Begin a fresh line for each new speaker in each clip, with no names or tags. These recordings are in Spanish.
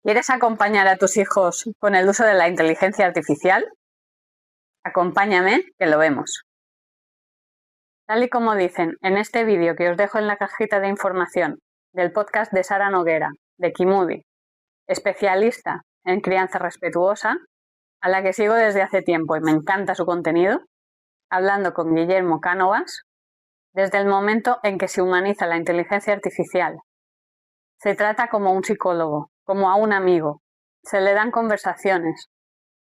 ¿Quieres acompañar a tus hijos con el uso de la inteligencia artificial? Acompáñame, que lo vemos. Tal y como dicen en este vídeo que os dejo en la cajita de información del podcast de Sara Noguera, de Kimudi, especialista en crianza respetuosa, a la que sigo desde hace tiempo y me encanta su contenido, hablando con Guillermo Cánovas, desde el momento en que se humaniza la inteligencia artificial. Se trata como un psicólogo, como a un amigo. Se le dan conversaciones,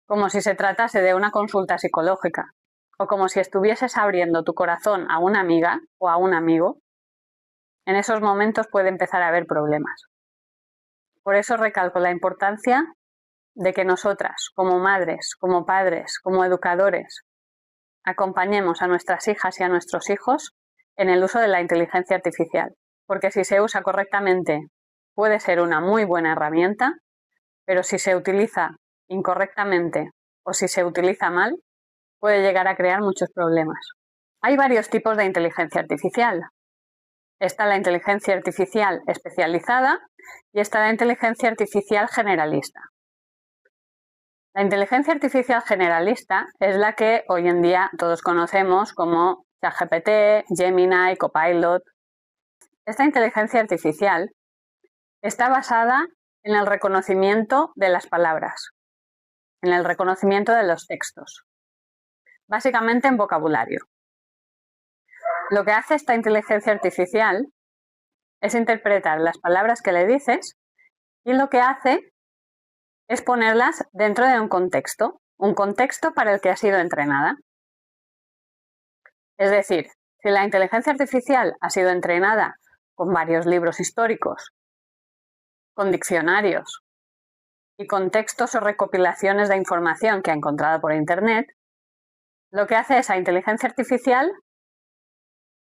como si se tratase de una consulta psicológica, o como si estuvieses abriendo tu corazón a una amiga o a un amigo. En esos momentos puede empezar a haber problemas. Por eso recalco la importancia de que nosotras, como madres, como padres, como educadores, acompañemos a nuestras hijas y a nuestros hijos en el uso de la inteligencia artificial, porque si se usa correctamente puede ser una muy buena herramienta, pero si se utiliza incorrectamente o si se utiliza mal, puede llegar a crear muchos problemas. Hay varios tipos de inteligencia artificial. Está la inteligencia artificial especializada y está la inteligencia artificial generalista. La inteligencia artificial generalista es la que hoy en día todos conocemos como ChatGPT, Gemini, Copilot. Esta inteligencia artificial está basada en el reconocimiento de las palabras, en el reconocimiento de los textos, básicamente en vocabulario. Lo que hace esta inteligencia artificial es interpretar las palabras que le dices y lo que hace es ponerlas dentro de un contexto para el que ha sido entrenada. Es decir, si la inteligencia artificial ha sido entrenada con varios libros históricos, con diccionarios y con textos o recopilaciones de información que ha encontrado por Internet, lo que hace esa inteligencia artificial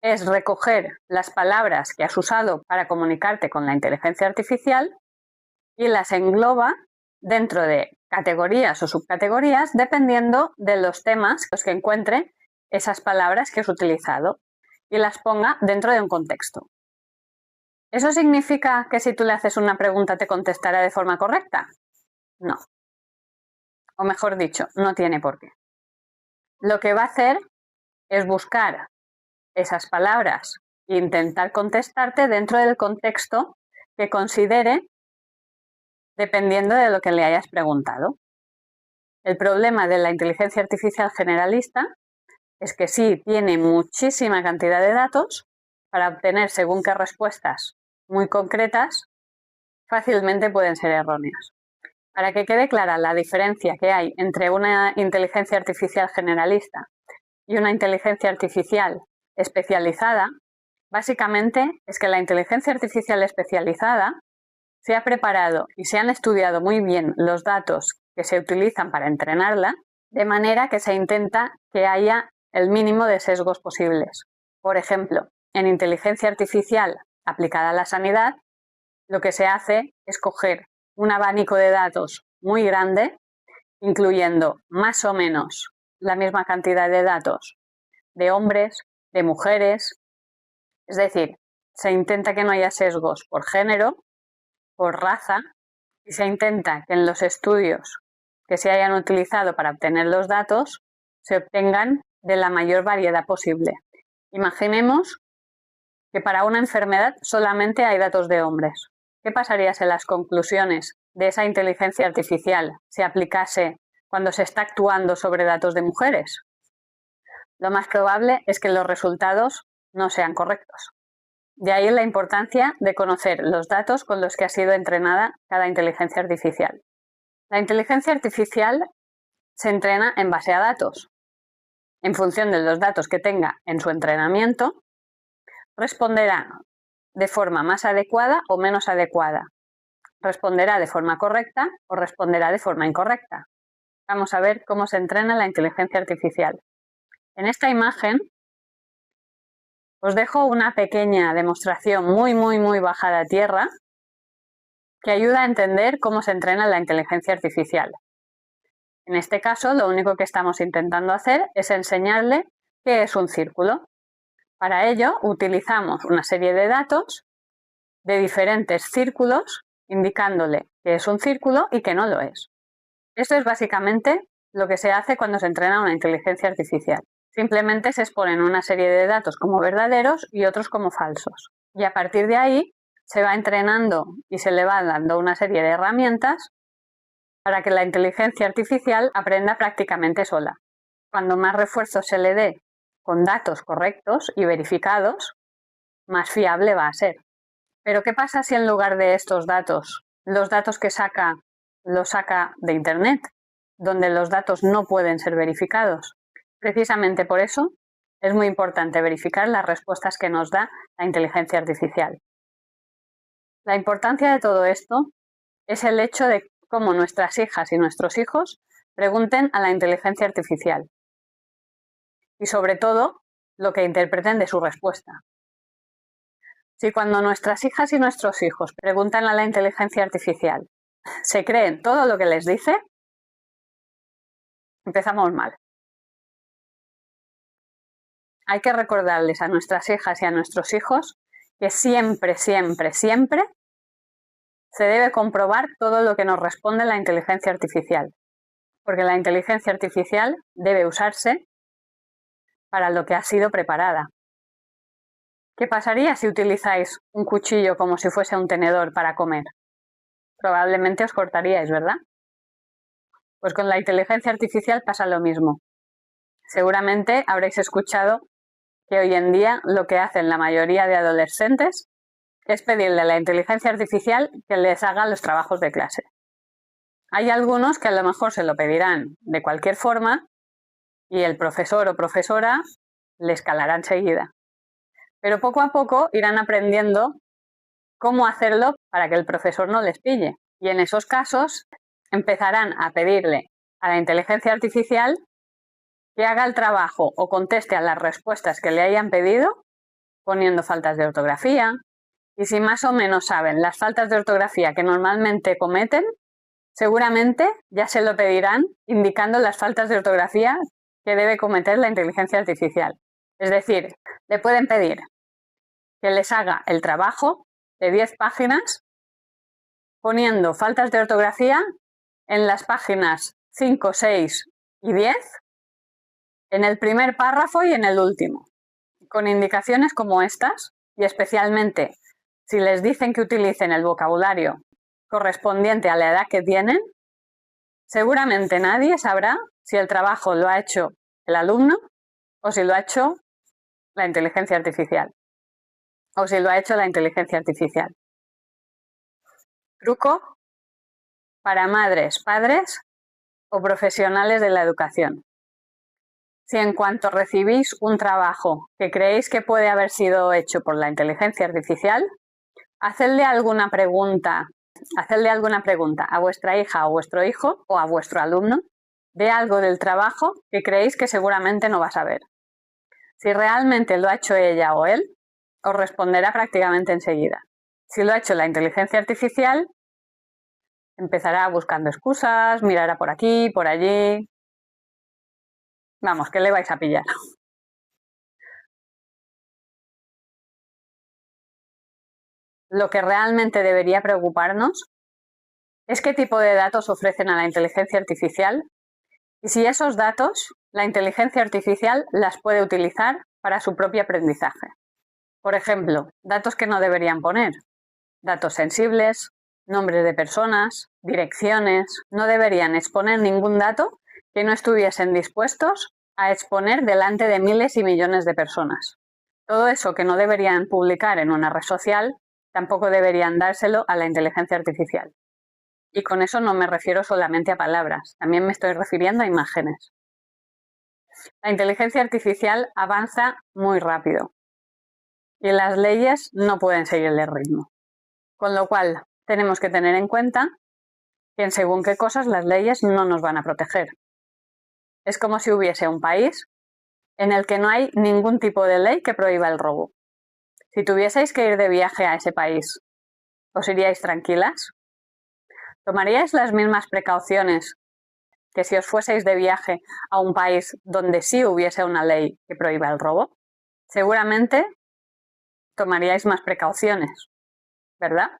es recoger las palabras que has usado para comunicarte con la inteligencia artificial y las engloba dentro de categorías o subcategorías dependiendo de los temas los que encuentre esas palabras que has utilizado y las ponga dentro de un contexto. ¿Eso significa que si tú le haces una pregunta te contestará de forma correcta? No. O mejor dicho, no tiene por qué. Lo que va a hacer es buscar esas palabras e intentar contestarte dentro del contexto que considere dependiendo de lo que le hayas preguntado. El problema de la inteligencia artificial generalista es que sí tiene muchísima cantidad de datos para obtener según qué respuestas muy concretas, fácilmente pueden ser erróneas. Para que quede clara la diferencia que hay entre una inteligencia artificial generalista y una inteligencia artificial especializada, básicamente es que la inteligencia artificial especializada se ha preparado y se han estudiado muy bien los datos que se utilizan para entrenarla, de manera que se intenta que haya el mínimo de sesgos posibles. Por ejemplo, en inteligencia artificial aplicada a la sanidad, lo que se hace es coger un abanico de datos muy grande, incluyendo más o menos la misma cantidad de datos de hombres, de mujeres, es decir, se intenta que no haya sesgos por género, por raza, y se intenta que en los estudios que se hayan utilizado para obtener los datos se obtengan de la mayor variedad posible. Imaginemos que para una enfermedad solamente hay datos de hombres. ¿Qué pasaría si las conclusiones de esa inteligencia artificial se aplicase cuando se está actuando sobre datos de mujeres? Lo más probable es que los resultados no sean correctos. De ahí la importancia de conocer los datos con los que ha sido entrenada cada inteligencia artificial. La inteligencia artificial se entrena en base a datos. En función de los datos que tenga en su entrenamiento, responderá de forma más adecuada o menos adecuada. Responderá de forma correcta o responderá de forma incorrecta. Vamos a ver cómo se entrena la inteligencia artificial. En esta imagen os dejo una pequeña demostración muy bajada a tierra que ayuda a entender cómo se entrena la inteligencia artificial. En este caso, lo único que estamos intentando hacer es enseñarle qué es un círculo. Para ello, utilizamos una serie de datos de diferentes círculos, indicándole que es un círculo y que no lo es. Esto es básicamente lo que se hace cuando se entrena una inteligencia artificial. Simplemente se exponen una serie de datos como verdaderos y otros como falsos. Y a partir de ahí se va entrenando y se le va dando una serie de herramientas para que la inteligencia artificial aprenda prácticamente sola. Cuando más refuerzo se le dé con datos correctos y verificados, más fiable va a ser. Pero ¿qué pasa si en lugar de estos datos, los datos que saca, los saca de Internet, donde los datos no pueden ser verificados? Precisamente por eso es muy importante verificar las respuestas que nos da la inteligencia artificial. La importancia de todo esto es el hecho de cómo nuestras hijas y nuestros hijos pregunten a la inteligencia artificial. Y sobre todo, lo que interpreten de su respuesta. Si cuando nuestras hijas y nuestros hijos preguntan a la inteligencia artificial, se creen todo lo que les dice, empezamos mal. Hay que recordarles a nuestras hijas y a nuestros hijos que siempre, siempre, siempre se debe comprobar todo lo que nos responde la inteligencia artificial, porque la inteligencia artificial debe usarse para lo que ha sido preparada. ¿Qué pasaría si utilizáis un cuchillo como si fuese un tenedor para comer? Probablemente os cortaríais, ¿verdad? Pues con la inteligencia artificial pasa lo mismo. Seguramente habréis escuchado que hoy en día lo que hacen la mayoría de adolescentes es pedirle a la inteligencia artificial que les haga los trabajos de clase. Hay algunos que a lo mejor se lo pedirán de cualquier forma y el profesor o profesora les calará enseguida. Pero poco a poco irán aprendiendo cómo hacerlo para que el profesor no les pille. Y en esos casos empezarán a pedirle a la inteligencia artificial que haga el trabajo o conteste a las respuestas que le hayan pedido poniendo faltas de ortografía. Y si más o menos saben las faltas de ortografía que normalmente cometen, seguramente ya se lo pedirán indicando las faltas de ortografía que debe cometer la inteligencia artificial. Es decir, le pueden pedir que les haga el trabajo de 10 páginas poniendo faltas de ortografía en las páginas 5, 6 y 10, en el primer párrafo y en el último, con indicaciones como estas, y especialmente si les dicen que utilicen el vocabulario correspondiente a la edad que tienen, seguramente nadie sabrá si el trabajo lo ha hecho el alumno o si lo ha hecho la inteligencia artificial. O si lo ha hecho la inteligencia artificial. Truco para madres, padres o profesionales de la educación. Si en cuanto recibís un trabajo que creéis que puede haber sido hecho por la inteligencia artificial, hacedle alguna pregunta a vuestra hija o vuestro hijo o a vuestro alumno de algo del trabajo que creéis que seguramente no va a saber. Si realmente lo ha hecho ella o él, os responderá prácticamente enseguida. Si lo ha hecho la inteligencia artificial, empezará buscando excusas, mirará por aquí, por allí. Vamos, que le vais a pillar. Lo que realmente debería preocuparnos es qué tipo de datos ofrecen a la inteligencia artificial y si esos datos la inteligencia artificial las puede utilizar para su propio aprendizaje. Por ejemplo, datos que no deberían poner, datos sensibles, nombres de personas, direcciones, no deberían exponer ningún dato que no estuviesen dispuestos a exponer delante de miles y millones de personas. Todo eso que no deberían publicar en una red social, tampoco deberían dárselo a la inteligencia artificial. Y con eso no me refiero solamente a palabras, también me estoy refiriendo a imágenes. La inteligencia artificial avanza muy rápido y las leyes no pueden seguirle el ritmo. Con lo cual, tenemos que tener en cuenta que en según qué cosas las leyes no nos van a proteger. Es como si hubiese un país en el que no hay ningún tipo de ley que prohíba el robo. Si tuvieseis que ir de viaje a ese país, ¿os iríais tranquilas? ¿Tomaríais las mismas precauciones que si os fueseis de viaje a un país donde sí hubiese una ley que prohíba el robo? Seguramente tomaríais más precauciones, ¿verdad?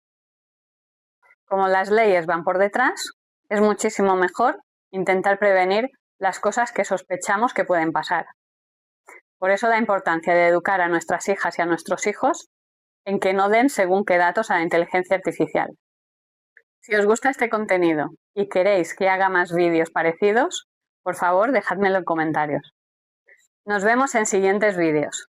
Como las leyes van por detrás, es muchísimo mejor intentar prevenir las cosas que sospechamos que pueden pasar. Por eso da importancia de educar a nuestras hijas y a nuestros hijos en que no den según qué datos a la inteligencia artificial. Si os gusta este contenido y queréis que haga más vídeos parecidos, por favor, dejádmelo en comentarios. Nos vemos en siguientes vídeos.